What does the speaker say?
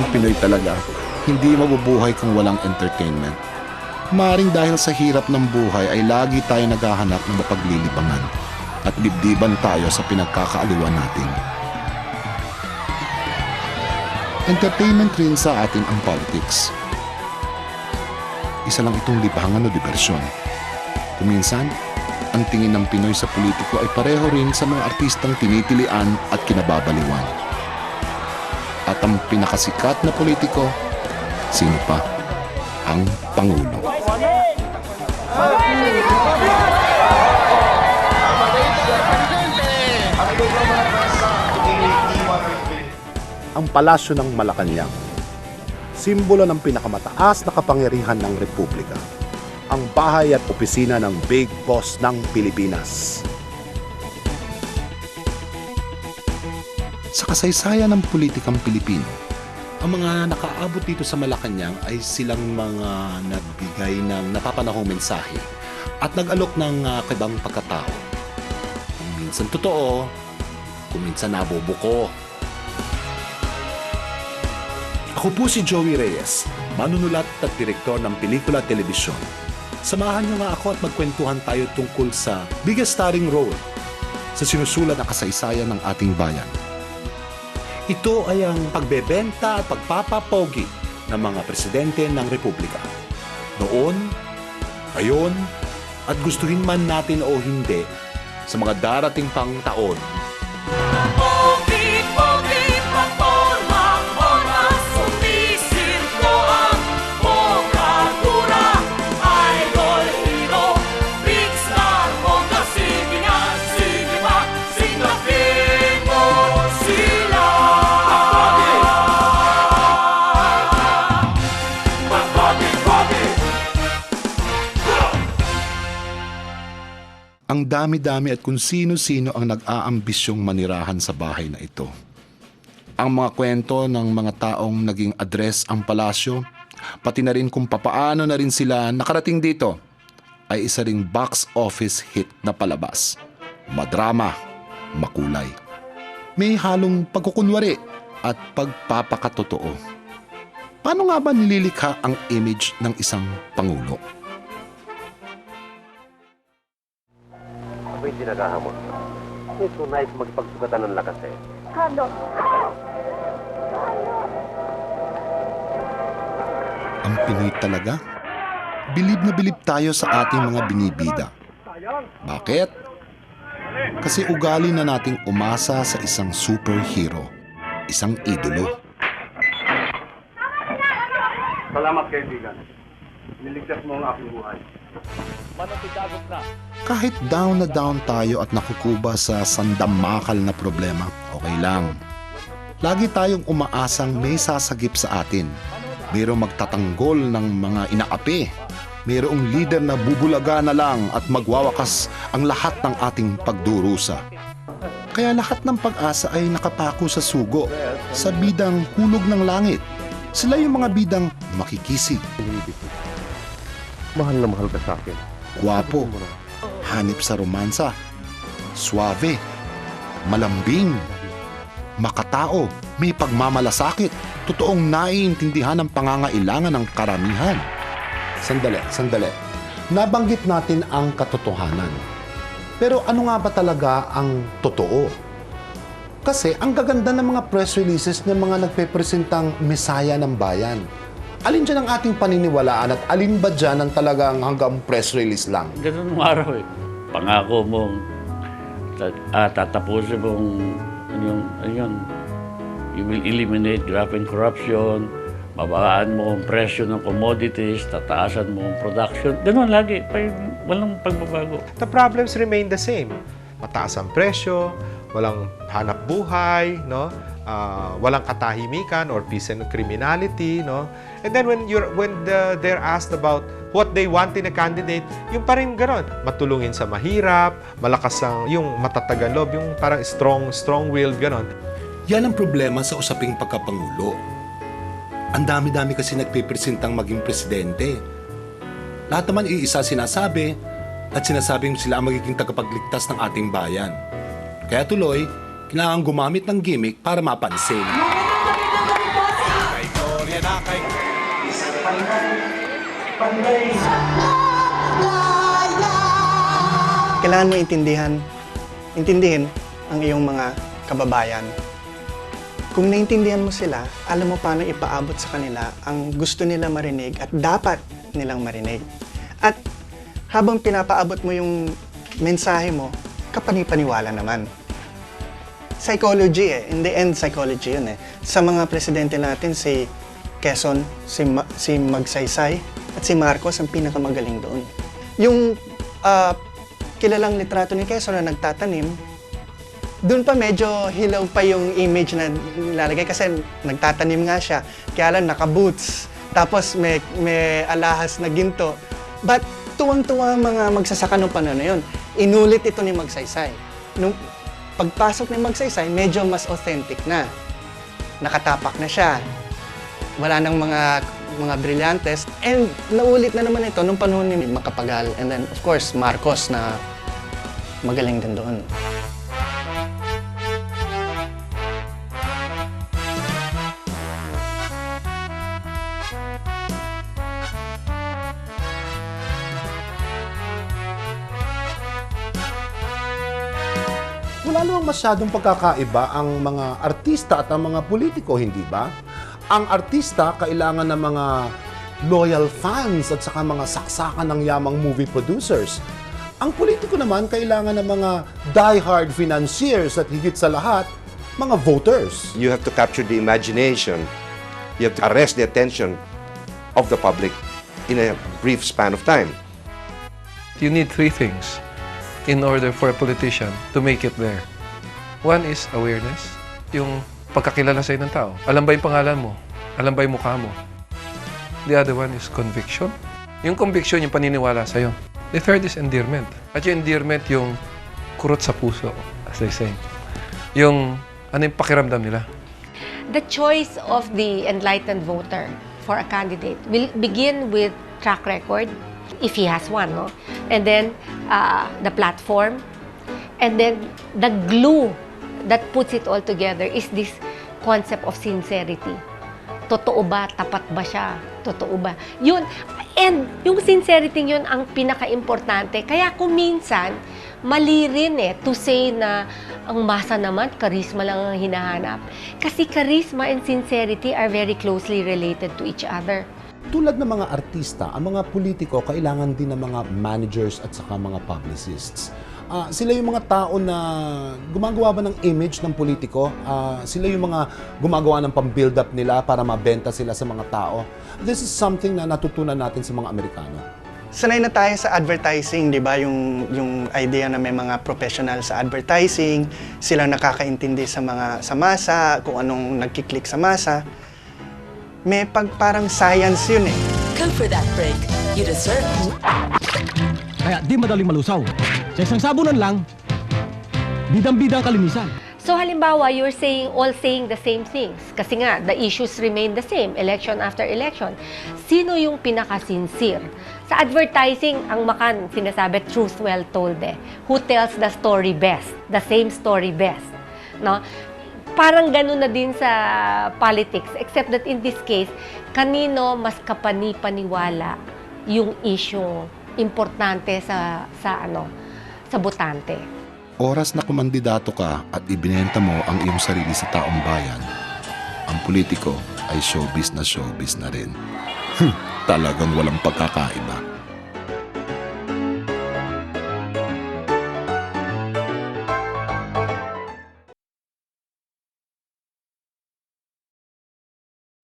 Pinoy talaga, hindi mabubuhay kung walang entertainment. Maring dahil sa hirap ng buhay ay lagi tayo naghahanap ng mapaglilibangan at dibdiban tayo sa pinagkakaaliwan natin. Entertainment rin sa atin ang politics. Isa lang itong libangan o diversyon. Kuminsan, ang tingin ng Pinoy sa politiko ay pareho rin sa mga artistang tinitilian at kinababaliwan. At ang pinakasikat na politiko, sino pa? Ang Pangulo. Ang Palasyo ng Malacanang, simbolo ng pinakamataas na kapangyarihan ng Republika, ang bahay at opisina ng Big Boss ng Pilipinas. Sa kasaysayan ng politikang Pilipino, ang mga nakaabot dito sa Malacanang ay silang mga nagbigay ng napapanahong mensahe at nag-alok ng kaibang pagkatao. Kung minsan totoo, kung minsan nabubuko. Ako po si Joey Reyes, manunulat at direktor ng pelikula at telebisyon. Samahan niyo nga ako at magkwentuhan tayo tungkol sa biggest starring role sa sinusulat na kasaysayan ng ating bayan. Ito ay ang pagbebenta at pagpapapogi ng mga presidente ng Republika. Noon, ngayon, at gustuhin man natin o hindi sa mga darating pang taon. Ang dami-dami at kung sino-sino ang nag-aambisyong manirahan sa bahay na ito. Ang mga kwento ng mga taong naging address ang palasyo, pati na rin kung papaano na rin sila nakarating dito, ay isa ring box office hit na palabas. Madrama, makulay. May halong pagkukunwari at pagpapakatotoo. Paano nga ba nililikha ang image ng isang pangulo? Ako'y dinagahamon. Ito nais magpagsugatan ng lakas eh. Carlos! Ang Pinoy talaga? Bilib na bilib tayo sa ating mga binibida. Bakit? Kasi ugali na nating umasa sa isang superhero, isang idolo. Salamat kaibigan. Niligtas mo ang aking buhay. Kahit down na down tayo at nakukuba sa sandamakal na problema, okay lang. Lagi tayong umaasang may sasagip sa atin. Mayroong magtatanggol ng mga inaapi. Mayroong leader na bubulaga na lang at magwawakas ang lahat ng ating pagdurusa. Kaya lahat ng pag-asa ay nakapako sa sugo, sa bidang hulog ng langit. Sila yung mga bidang makikisig. Mahal na mahal ka sa akin. Gwapo, hanip sa romansa, suave, malambing, makatao, may pagmamalasakit, totoong naiintindihan ang pangangailangan ng karamihan. Sandali. Nabanggit natin ang katotohanan. Pero ano nga ba talaga ang totoo? Kasi ang gaganda ng mga press releases ng mga nagpepresentang mesaya ng bayan. Alin dyan ang ating paniniwalaan at alin ba dyan ang talagang hanggang press release lang? Ganun ng araw eh. Pangako mong tatapusin mong you will eliminate graft and corruption, babaan mo ang presyo ng commodities, tataasan mo ang production. Ganun lagi. Walang pagbabago. The problems remain the same. Mataas ang presyo, walang hanap buhay, no? Walang katahimikan or peace and criminality, no? And then when they're asked about what they want in a candidate, yung pa rin gano'n. Matulungin sa mahirap, malakas ang, yung matatagan loob, yung parang strong-willed, gano'n. Yan ang problema sa usaping pagkapangulo. Ang dami-dami kasi nagpipresentang maging presidente. Lahat naman iisa sinasabi at sinasabing sila ang magiging tagapagligtas ng ating bayan. Kaya tuloy, kailangan gumamit ng gimmick para mapansin. Kailangan mo intindihin ang iyong mga kababayan. Kung naintindihan mo sila, alam mo paano ipaabot sa kanila ang gusto nila marinig at dapat nilang marinig. At habang pinapaabot mo yung mensahe mo, kapanipaniwala naman. Psychology in the end, psychology yun Sa mga presidente natin, si Quezon, si Magsaysay, at si Marcos ang pinakamagaling doon. Yung kilalang litrato ni Quezon na nagtatanim, doon pa medyo hilaw pa yung image na nilalagay kasi nagtatanim nga siya. Kaya lang naka-boots, tapos may alahas na ginto. But tuwang-tuwa mga magsasaka nung panahon na yun. Inulit ito ni Magsaysay. Nung pagpasok ni Magsaysay, medyo mas authentic na. Nakatapak na siya. Wala nang mga brilyantes. And naulit na naman ito nung panahon ni Macapagal. And then, of course, Marcos na magaling din doon. Wala namang masyadong pagkakaiba ang mga artista at ang mga politiko, hindi ba? Ang artista kailangan ng mga loyal fans at saka mga saksakan ng yamang movie producers. Ang politiko naman kailangan ng mga die-hard financiers at higit sa lahat, mga voters. You have to capture the imagination. You have to arrest the attention of the public in a brief span of time. You need three things in order for a politician to make it there. One is awareness, yung pagkakilala sa'yo ng tao. Alam ba yung pangalan mo? Alam ba yung mukha mo? The other one is conviction. Yung conviction, yung paniniwala sa'yo. The third is endearment. At yung endearment, yung kurot sa puso, as they say. Yung ano yung pakiramdam nila. The choice of the enlightened voter for a candidate will begin with track record, if he has one, no? And then the platform, and then the glue that puts it all together is this concept of sincerity. Totoo ba? Tapat ba siya? Totoo ba? Yun. And yung sincerity yun ang pinaka-importante. Kaya kung minsan, mali rin to say na ang masa naman, charisma lang ang hinahanap. Kasi charisma and sincerity are very closely related to each other. Tulad ng mga artista, ang mga politiko kailangan din ng mga managers at saka mga publicists. Sila yung mga tao na gumagawa ba ng image ng politiko? Sila yung mga gumagawa ng pang-build up nila para mabenta sila sa mga tao. This is something na natutunan natin sa mga Amerikano. Sanay na tayo sa advertising, di ba? Yung idea na may mga professional sa advertising, sila nakakaintindi sa masa, kung anong nagkiklik sa masa. May parang science yun Go for that break. You deserve it. Kaya di madaling malusaw. Sa isang sabunan lang, bidang-bidang kalinisan. So halimbawa, you're all saying the same things. Kasi nga, the issues remain the same, election after election. Sino yung pinaka-sincere? Sa advertising, ang makan, sinasabi, truth well told Who tells the story best? The same story best. No? Parang ganun na din sa politics, except that in this case, kanino mas kapani-paniwala yung issue importante sa botante. Oras na kumandidato ka at ibinenta mo ang iyong sarili sa taong bayan, ang politiko ay showbiz na rin. Talagang walang pagkakaiba.